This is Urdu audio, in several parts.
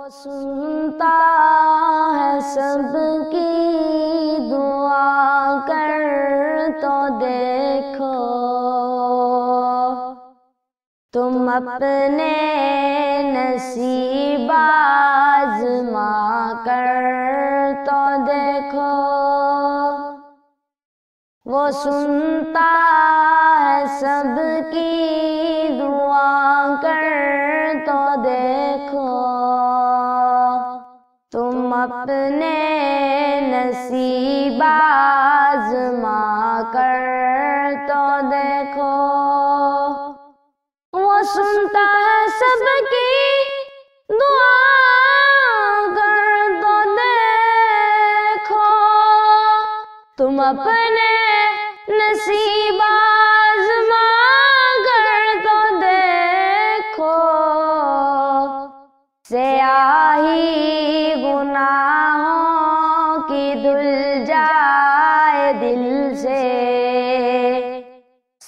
سنتا ہے سب کی دعا کر تو دیکھو، تم اپنے نصیب آزما کر تو دیکھو۔ وہ سنتا ہے سب کی دعا کر تو دیکھو، تم اپنے نصیب آزما کر تو دیکھو۔ وہ سنتا ہے سب کی دعا کر تو دیکھو، تم اپنے نصیب آزما کر تو دیکھو۔ سیاہی گناہوں کی دھل جائے دل سے،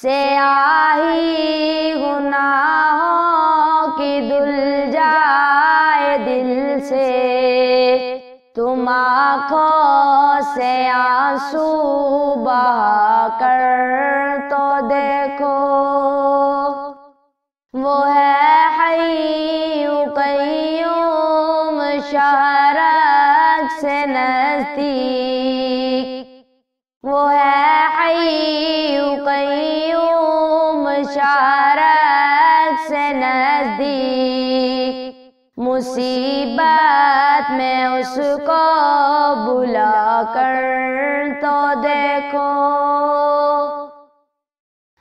سیاہی گناہوں کی دھل جائے دل سے، تم آنکھوں سے آنسو بہا کر تو دیکھو۔ وہ ہے حی قیوم شرک سے نزدیک، وہ ہے حی قیوم شرک سے نزدیک، مصیبت میں اس کو بلا کر تو دیکھو۔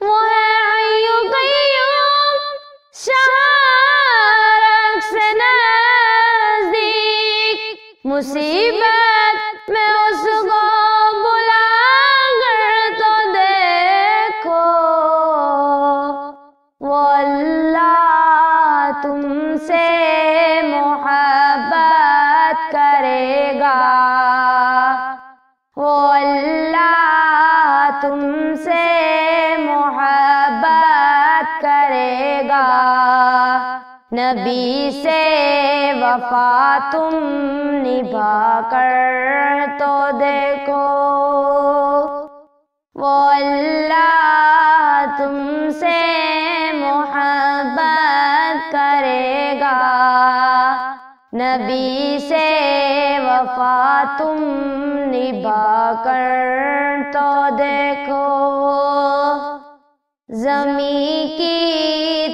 وہ ہے حی قیوم شرک سے نزدیک، مصیبت میں اس کو بلا کر تو دیکھو۔ وہ اللہ تم سے محبت کرے گا، وہ اللہ تم سے محبت کرے گا، نبی سے وفا تم نبھا کر تو دیکھو۔ وہ اللہ تم سے محبت کرے گا، نبی سے وفا تم نبھا کر تو دیکھو۔ زمین کی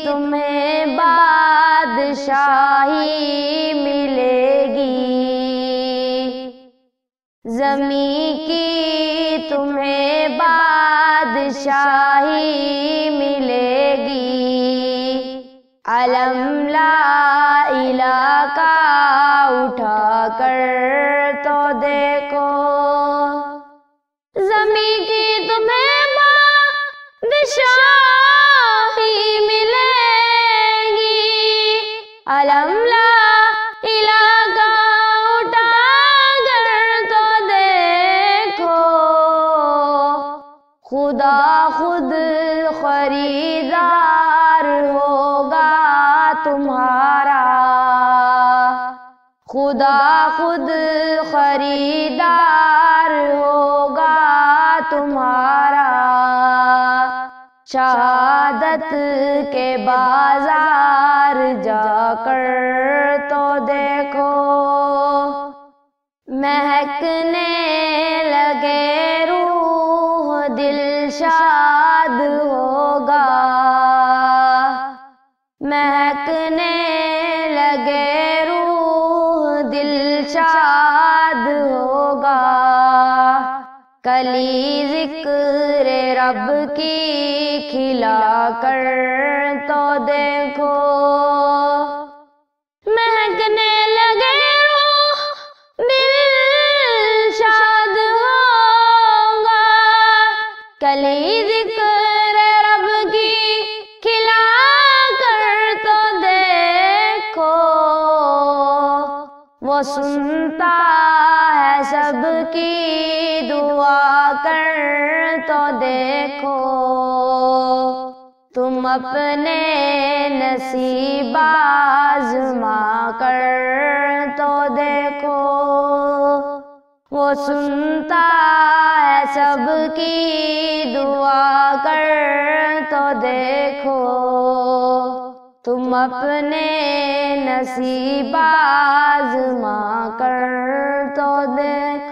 تمہیں بادشاہی ملے گی، زمین کی تمہیں بادشاہی ملے گی، علم لا الہ کا اٹھا کر تو دیکھو۔ زمین کی تمہیں بادشاہی ملے گی، علم لا الہ کا اٹھا کر تو دیکھو۔ خدا خود خریدار ہوگا تمہارا، خدا خود خریدار ہوگا تمہارا، شہادت کے بازار جا کر تو دیکھو۔ مہکنے لگے روح دل شاد ہوگا، مہکنے لگے روح دل شاد ہوگا، کلی ذکر رب کی کھلا کر تو دیکھو۔ مہکنے لگے روح دل شاد ہوگا، کلی ذکر رب کی کھلا کر تو دیکھو۔ وہ سنتا ہے سب کی دعا کر تو دیکھو، تم اپنے نصیب آزما کر تو دیکھو، وہ سنتا ہے سب کی دعا کر تو دیکھو، تم اپنے نصیب آزما کر تو دیکھو۔